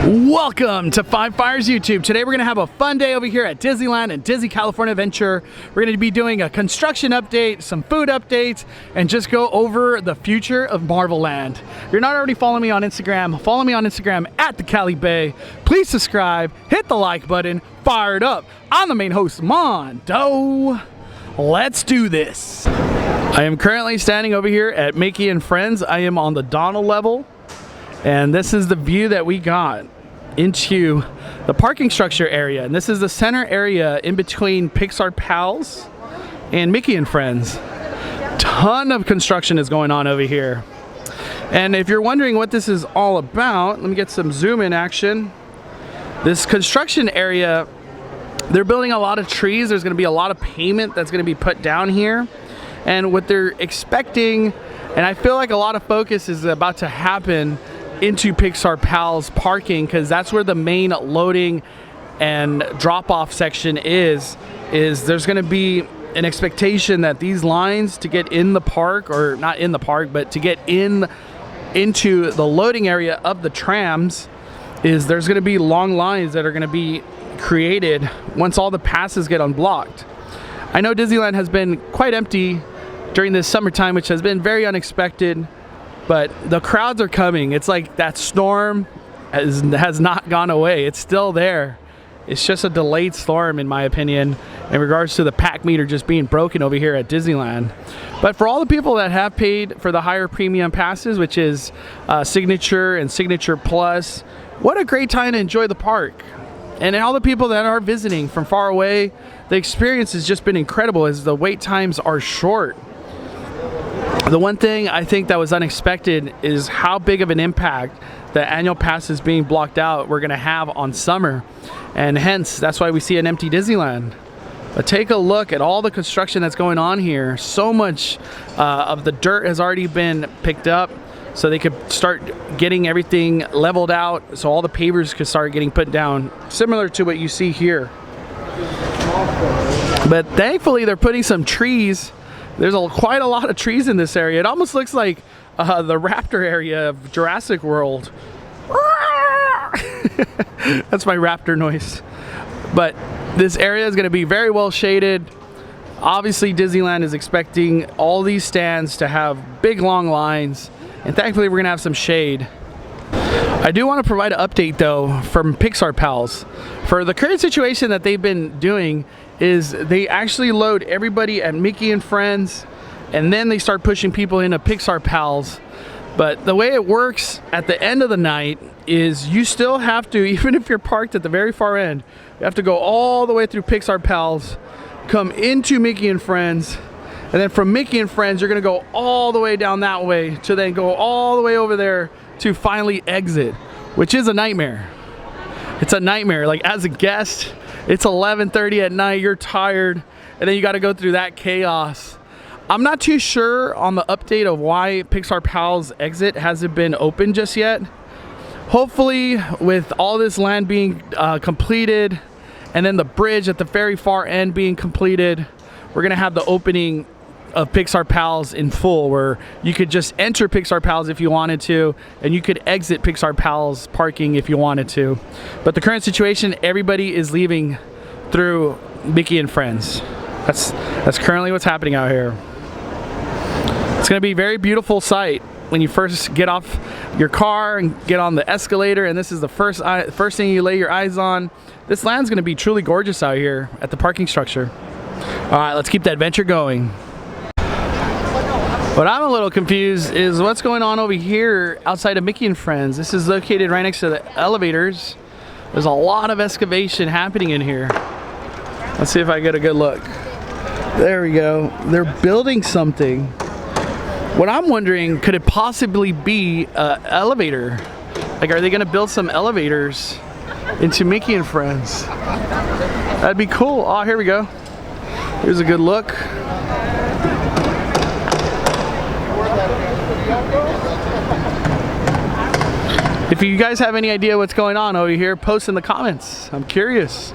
Welcome to Five Fires YouTube. Today we're going to have a fun day over here at Disneyland and Disney California Adventure. We're going to be doing a construction update, some food updates, and just go over the future of Marvel Land. If you're not already following me on Instagram, follow me on Instagram at the Cali Bay. Please subscribe, hit the like button, fire it up. I'm the main host, Mondo. Let's do this. I am currently standing over here at Mickey and Friends. I am on the Donald level, and this is the view that we got into the parking structure area. And this is the center area in between Pixar Pals and Mickey and Friends. Ton of construction is going on over here. And if you're wondering what this is all about, let me get some zoom in action. This construction area, they're building a lot of trees. There's going to be a lot of pavement that's going to be put down here. And what they're expecting, and I feel like a lot of focus is about to happen into Pixar Pals parking, because that's where the main loading and drop-off section is there's going to be an expectation that these lines to get in the park, or not in the park, but to get into the loading area of the trams, is there's going to be long lines that are going to be created once all the passes get unblocked. I know Disneyland has been quite empty during this summertime, which has been very unexpected. But the crowds are coming. It's like that storm has not gone away. It's still there. It's just a delayed storm, in my opinion, in regards to the pack meter just being broken over here at Disneyland. But for all the people that have paid for the higher premium passes, which is Signature and Signature Plus, what a great time to enjoy the park. And all the people that are visiting from far away, the experience has just been incredible as the wait times are short. The one thing I think that was unexpected is how big of an impact the annual passes being blocked out we're going to have on summer, and hence that's why we see an empty Disneyland. But take a look at all the construction that's going on here. So much of the dirt has already been picked up, so they could start getting everything leveled out, so all the pavers could start getting put down, similar to what you see here. But thankfully they're putting some trees. There's quite a lot of trees in this area. It almost looks like the raptor area of Jurassic World. That's my raptor noise. But this area is going to be very well shaded. Obviously, Disneyland is expecting all these stands to have big, long lines. And thankfully, we're going to have some shade. I do want to provide an update, though, from Pixar Pals. For the current situation that they've been doing is they actually load everybody at Mickey and Friends, and then they start pushing people into Pixar Pals. But the way it works at the end of the night is you still have to, even if you're parked at the very far end, you have to go all the way through Pixar Pals, come into Mickey and Friends, and then from Mickey and Friends, you're going to go all the way down that way to then go all the way over there to finally exit, which is a nightmare. It's a nightmare. Like, as a guest, it's 11:30 at night, you're tired, and then you got to go through that chaos. I'm not too sure on the update of why Pixar Pals exit hasn't been open just yet. Hopefully, with all this land being completed, and then the bridge at the very far end being completed, we're going to have the opening of Pixar Pals in full, where you could just enter Pixar Pals if you wanted to, and you could exit Pixar Pals parking if you wanted to. But the current situation, everybody is leaving through Mickey and Friends. That's currently what's happening out here. It's going to be a very beautiful sight when you first get off your car and get on the escalator, and this is the first thing you lay your eyes on. This land's going to be truly gorgeous out here at the parking structure. All right, let's keep the adventure going. What I'm a little confused is what's going on over here outside of Mickey and Friends. This is located right next to the elevators. There's a lot of excavation happening in here. Let's see if I get a good look. There we go. They're building something. What I'm wondering, could it possibly be an elevator? Like, are they going to build some elevators into Mickey and Friends? That'd be cool. Oh, here we go. Here's a good look. If you guys have any idea what's going on over here, post in the comments. I'm curious.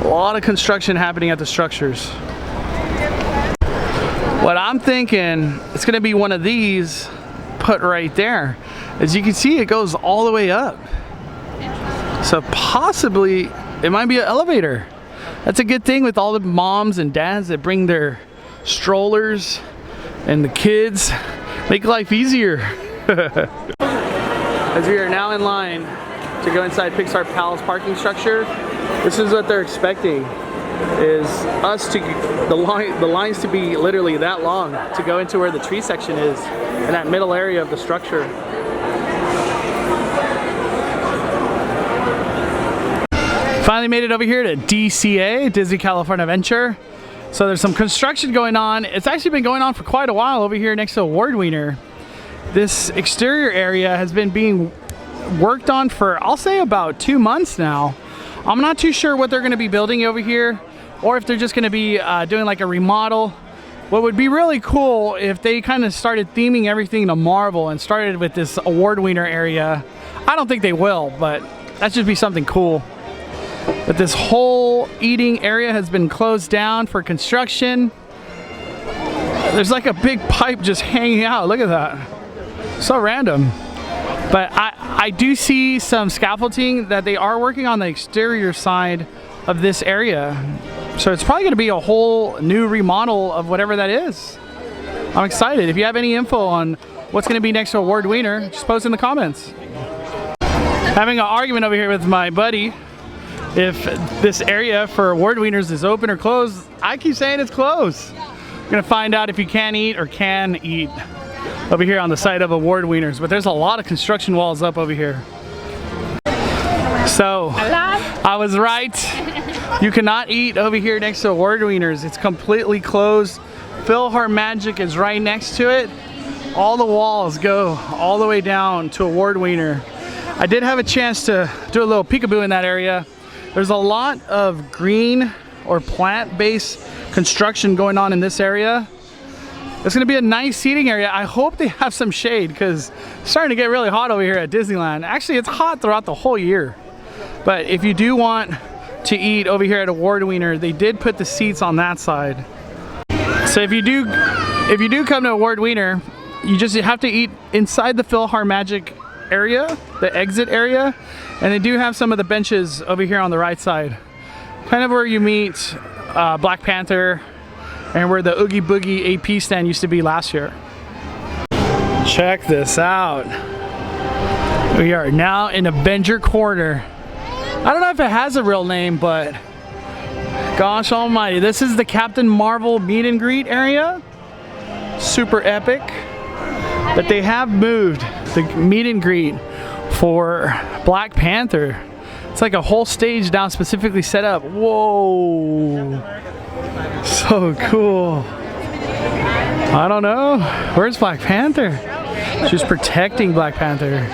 A lot of construction happening at the structures. What I'm thinking, it's going to be one of these put right there. As you can see, it goes all the way up. So possibly it might be an elevator. That's a good thing with all the moms and dads that bring their strollers and the kids. Make life easier. As we are now in line to go inside Pixar Pals parking structure, this is what they're expecting, is us to, the lines to be literally that long to go into where the tree section is in that middle area of the structure. Finally made it over here to DCA, Disney California Adventure. So there's some construction going on. It's actually been going on for quite a while over here next to Award Wiener. This exterior area has been being worked on for, I'll say, about 2 months now. I'm not too sure what they're going to be building over here, or if they're just going to be doing like a remodel. What would be really cool if they kind of started theming everything to Marvel and started with this Award Wiener area. I don't think they will, but that should be something cool. But this whole eating area has been closed down for construction. There's like a big pipe just hanging out. Look at that. So random. But I do see some scaffolding that they are working on the exterior side of this area. So it's probably going to be a whole new remodel of whatever that is. I'm excited. If you have any info on what's going to be next to Award Wiener, just post in the comments. Having an argument over here with my buddy. If this area for Award Wieners is open or closed. I keep saying it's closed. We're gonna find out if you can eat or can eat over here on the side of Award Wieners. But there's a lot of construction walls up over here. So I was right. You cannot eat over here next to Award Wieners. It's completely closed. PhilharMagic is right next to it. All the walls go all the way down to Award Wiener. I did have a chance to do a little peekaboo in that area. There's a lot of green or plant-based construction going on in this area. It's gonna be a nice seating area. I hope they have some shade because it's starting to get really hot over here at Disneyland. Actually, it's hot throughout the whole year. But if you do want to eat over here at Award Wiener, they did put the seats on that side. So if you do come to Award Wiener, you just have to eat inside the PhilharMagic area, the exit area, and they do have some of the benches over here on the right side, kind of where you meet Black Panther and where the Oogie Boogie AP stand used to be last year. Check this out. We are now in Avenger Corner. I don't know if it has a real name, but gosh almighty, this is the Captain Marvel meet and greet area. Super epic. But they have moved the meet and greet for Black Panther. It's like a whole stage now specifically set up. Whoa. So cool. I don't know. Where's Black Panther? She's protecting Black Panther.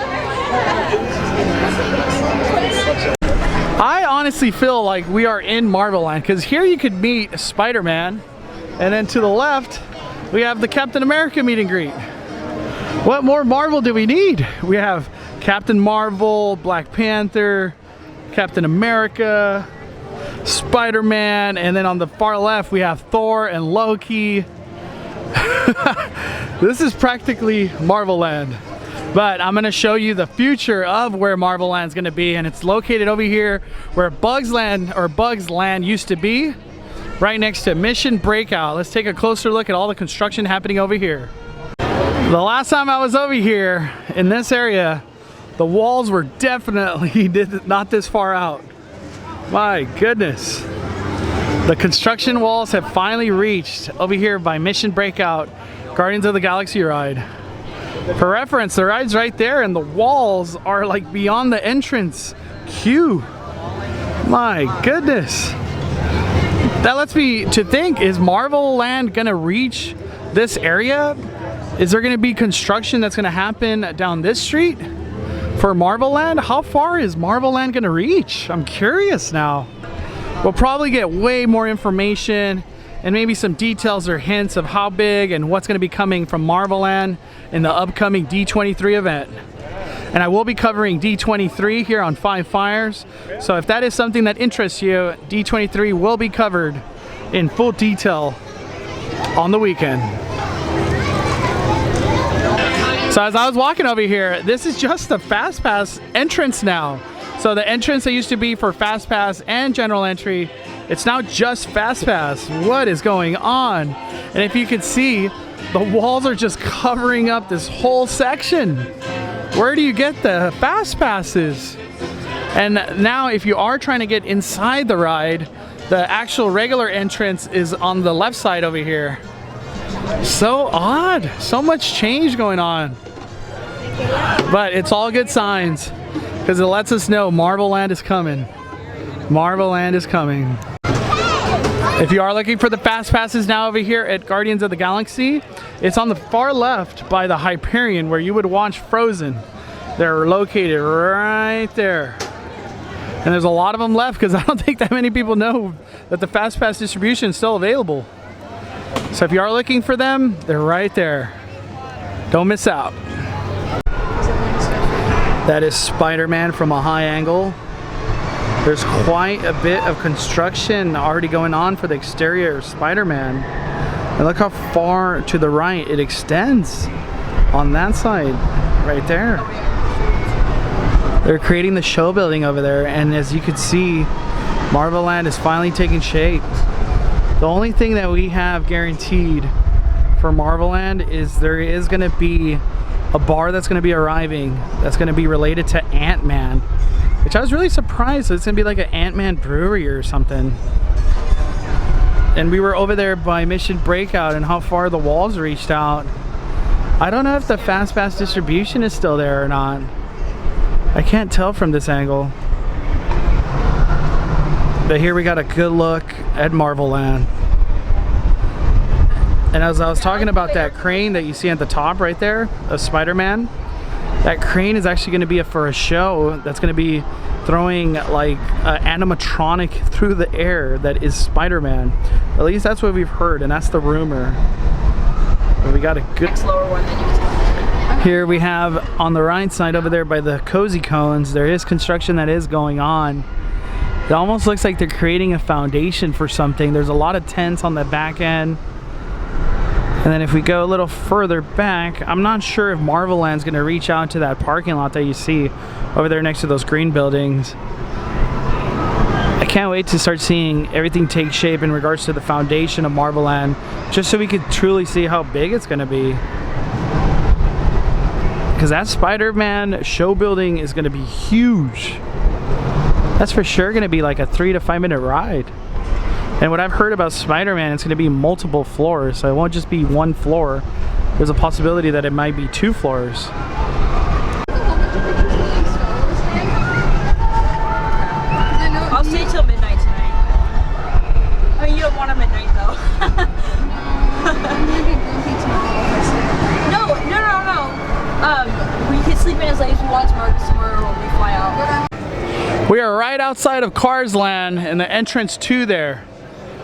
I honestly feel like we are in Marvel Land because here you could meet Spider-Man, and then to the left we have the Captain America meet and greet. What more Marvel do we need? We have Captain Marvel, Black Panther, Captain America, Spider-Man, and then on the far left we have Thor and Loki. This is practically Marvel Land. But I'm gonna show you the future of where Marvel Land's gonna be, and it's located over here where Bugs Land used to be, right next to Mission Breakout. Let's take a closer look at all the construction happening over here. The last time I was over here in this area, the walls were definitely not this far out. My goodness. The construction walls have finally reached over here by Mission Breakout, Guardians of the Galaxy ride. For reference, the ride's right there and the walls are like beyond the entrance queue. My goodness. That lets me to think, is Marvel Land gonna reach this area? Is there gonna be construction that's gonna happen down this street for Marvel Land? How far is Marvel Land gonna reach? I'm curious now. We'll probably get way more information and maybe some details or hints of how big and what's gonna be coming from Marvel Land in the upcoming D23 event. And I will be covering D23 here on Five Fires. So if that is something that interests you, D23 will be covered in full detail on the weekend. So as I was walking over here, this is just the Fastpass entrance now. So the entrance that used to be for Fastpass and general entry, it's now just Fastpass. What is going on? And if you could see, the walls are just covering up this whole section. Where do you get the Fastpasses? And now if you are trying to get inside the ride, the actual regular entrance is on the left side over here. So odd. So much change going on. But it's all good signs because it lets us know Marvel Land is coming. Marvel Land is coming. If you are looking for the Fast Passes now over here at Guardians of the Galaxy, it's on the far left by the Hyperion where you would watch Frozen. They're located right there. And there's a lot of them left because I don't think that many people know that the Fast Pass distribution is still available. So if you are looking for them, they're right there. Don't miss out. That is Spider-Man from a high angle. There's quite a bit of construction already going on for the exterior of Spider-Man. And look how far to the right it extends on that side, right there. They're creating the show building over there, and as you can see, Marvel Land is finally taking shape. The only thing that we have guaranteed for Marvel Land is there is going to be a bar that's going to be arriving that's going to be related to Ant-Man, which I was really surprised. It's going to be like an Ant-Man brewery or something. And we were over there by Mission Breakout and how far the walls reached out. I don't know if the Fastpass distribution is still there or not. I can't tell from this angle. But here we got a good look at Marvel Land. And as I was talking about that crane that you see at the top right there of Spider-Man, that crane is actually going to be for a show that's going to be throwing like animatronic through the air that is Spider-Man. At least that's what we've heard, and that's the rumor. But we got a good lower one than you can tell. Here we have on the right side over there by the cozy cones, there is construction that is going on. It almost looks like they're creating a foundation for something. There's a lot of tents on the back end. And then if we go a little further back, I'm not sure if Marvel Land's going to reach out to that parking lot that you see over there next to those green buildings. I can't wait to start seeing everything take shape in regards to the foundation of Marvel Land, just so we could truly see how big it's going to be. Because that Spider-Man show building is going to be huge. That's for sure going to be like a 3 to 5 minute ride. And what I've heard about Spider-Man, it's going to be multiple floors, so it won't just be one floor. There's a possibility that it might be 2 floors. I'll stay till midnight tonight. I mean, you don't want a midnight though. No. We can sleep in as late as we want tomorrow when we fly out. We are right outside of Cars Land and the entrance to there.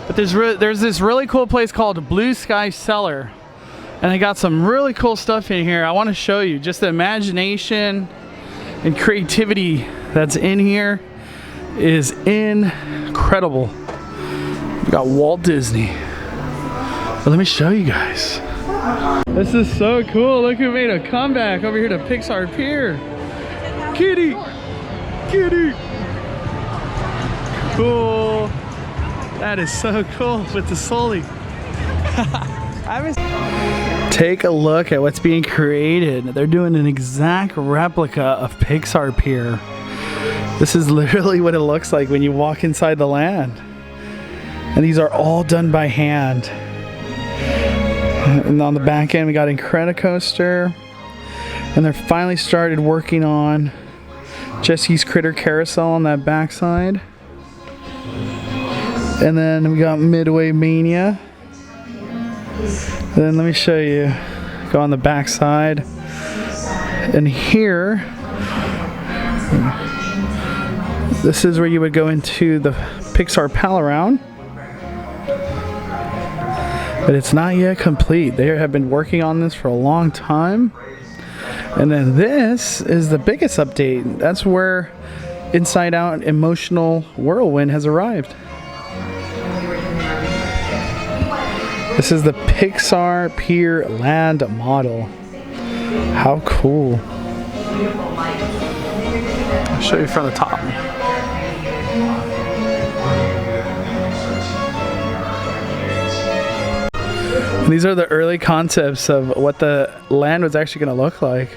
But there's this really cool place called Blue Sky Cellar. And they got some really cool stuff in here. I want to show you just the imagination and creativity that's in here is incredible. We got Walt Disney. But let me show you guys. This is so cool. Look who made a comeback over here to Pixar Pier. Kitty! Kitty! Cool. That is so cool with the Sully. Take a look at what's being created. They're doing an exact replica of Pixar Pier. This is literally what it looks like when you walk inside the land. And these are all done by hand. And on the back end we got Incredicoaster. And they're finally started working on Jesse's Critter Carousel on that backside. And then we got Midway Mania. And then let me show you. Go on the back side. And here, this is where you would go into the Pixar Pal around. But it's not yet complete. They have been working on this for a long time. And then this is the biggest update. That's where Inside Out Emotional Whirlwind has arrived. This is the Pixar Pier Land model. How cool. I'll show you from the top. These are the early concepts of what the land was actually going to look like.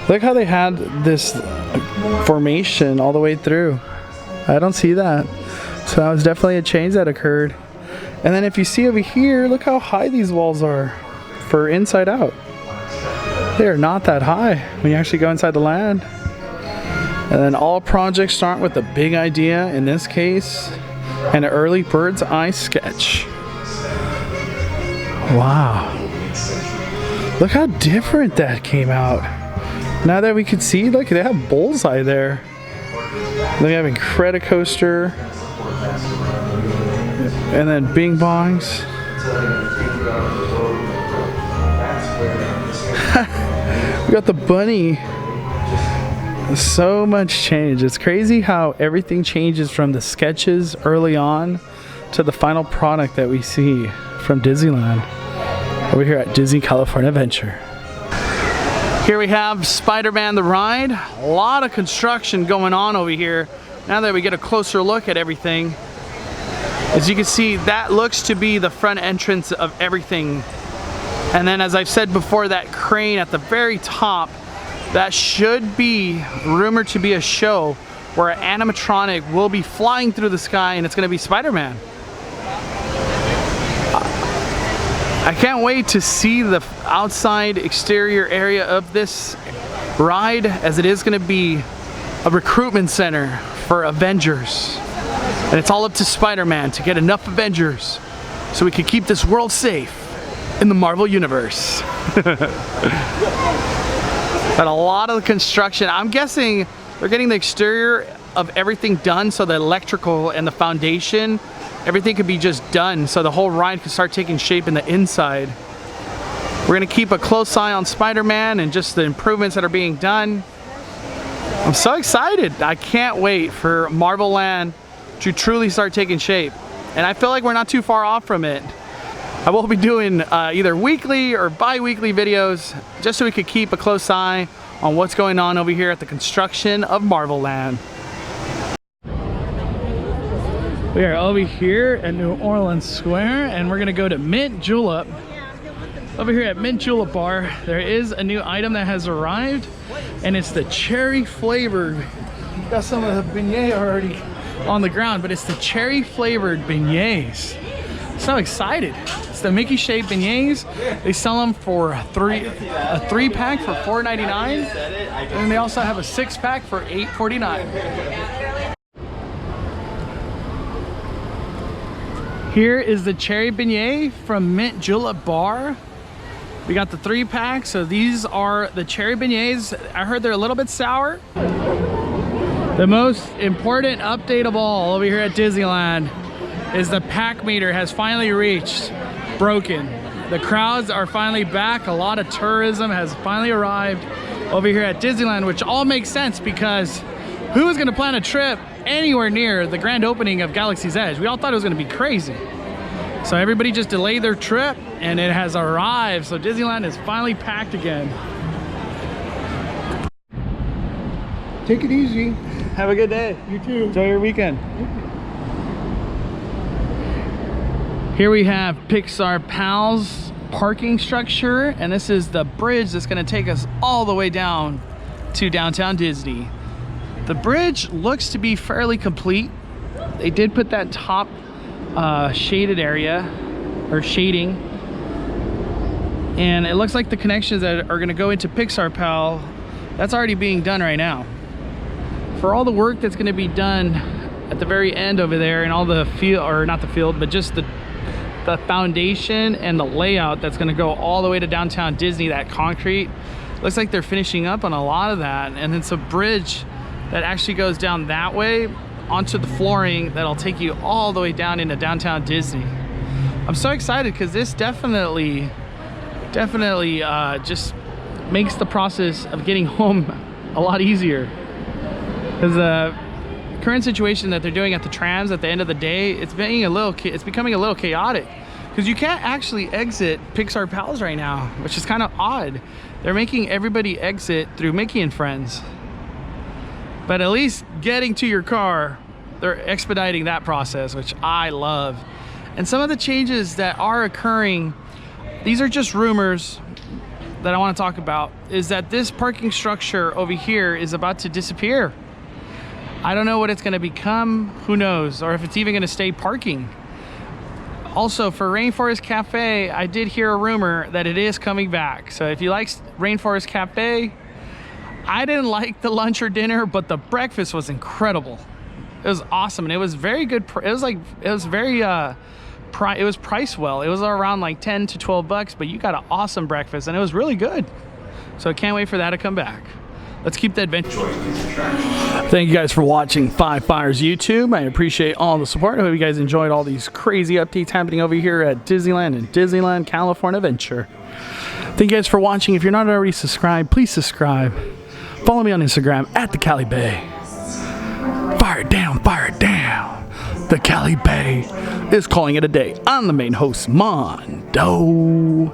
Look how they had this formation all the way through. I don't see that. So that was definitely a change that occurred. And then if you see over here, look how high these walls are for inside out. They are not that high when you actually go inside the land. And then all projects start with a big idea, in this case, an early bird's eye sketch. Wow. Look how different that came out. Now that we could see, look, they have bullseye there. They have Incredicoaster. And then Bing Bongs. We got the bunny. So much change. It's crazy how everything changes from the sketches early on to the final product that we see from Disneyland over here at Disney California Adventure. Here we have Spider-Man the ride. A lot of construction going on over here. Now that we get a closer look at everything, as you can see, that looks to be the front entrance of everything. And then, as I've said before, that crane at the very top, that should be rumored to be a show where an animatronic will be flying through the sky and it's going to be Spider-Man. I can't wait to see the outside exterior area of this ride, as it is going to be a recruitment center for Avengers. And it's all up to Spider-Man to get enough Avengers so we can keep this world safe in the Marvel Universe. But a lot of the construction, I'm guessing they're getting the exterior of everything done, so the electrical and the foundation, everything could be just done so the whole ride can start taking shape in the inside. We're gonna keep a close eye on Spider-Man and just the improvements that are being done. I'm so excited. I can't wait for Marvel Land to truly start taking shape. And I feel like we're not too far off from it. I will be doing either weekly or bi-weekly videos just so we could keep a close eye on what's going on over here at the construction of Marvel Land. We are over here at New Orleans Square, and we're gonna go to Mint Julep. Over here at Mint Julep Bar, there is a new item that has arrived, and it's the cherry flavored. Got some of the beignet already on the ground, but it's the cherry flavored beignets. So excited. It's the Mickey shaped beignets. They sell them for a three pack for $4.99, and they also have a 6-pack for $8.49. Here is the cherry beignet from Mint Julep Bar. We got the 3-pack, so these are the cherry beignets. I heard they're a little bit sour. The most important update of all over here at Disneyland is the pack meter has finally reached broken. The crowds are finally back. A lot of tourism has finally arrived over here at Disneyland, which all makes sense because who was gonna plan a trip anywhere near the grand opening of Galaxy's Edge? We all thought it was gonna be crazy. So everybody just delayed their trip and it has arrived. So Disneyland is finally packed again. Take it easy. Have a good day. You too. Enjoy your weekend. Here we have Pixar Pals parking structure, and this is the bridge that's going to take us all the way down to downtown Disney. The bridge looks to be fairly complete. They did put that top shaded area or shading, and it looks like the connections that are going to go into Pixar Pal, that's already being done right now. For all the work that's going to be done at the very end over there, and all the field, or not the field, but just the foundation and the layout that's going to go all the way to downtown Disney, that concrete, looks like they're finishing up on a lot of that. And it's a bridge that actually goes down that way onto the flooring that'll take you all the way down into downtown Disney. I'm so excited because this definitely just makes the process of getting home a lot easier. Because the current situation that they're doing at the trams at the end of the day, it's becoming a little chaotic because you can't actually exit Pixar Pals right now, which is kind of odd. They're making everybody exit through Mickey and Friends, But at least getting to your car, they're expediting that process, which I love. And some of the changes that are occurring, these are just rumors that I want to talk about, is that this parking structure over here is about to disappear. I don't know what it's going to become, who knows, or if it's even going to stay parking. Also, for Rainforest Cafe, I did hear a rumor that it is coming back. So if you like Rainforest Cafe, I didn't like the lunch or dinner, but the breakfast was incredible. It was awesome, and it was very good. It was priced well. It was around like 10 to 12 bucks, but you got an awesome breakfast, and it was really good. So I can't wait for that to come back. Let's keep the adventure. Thank you guys for watching Five Fires YouTube. I appreciate all the support. I hope you guys enjoyed all these crazy updates happening over here at Disneyland and Disneyland California Adventure. Thank you guys for watching. If you're not already subscribed, please subscribe. Follow me on Instagram at the Cali Bay. Fire it down, fire it down. The Cali Bay is calling it a day. I'm the main host, Mondo.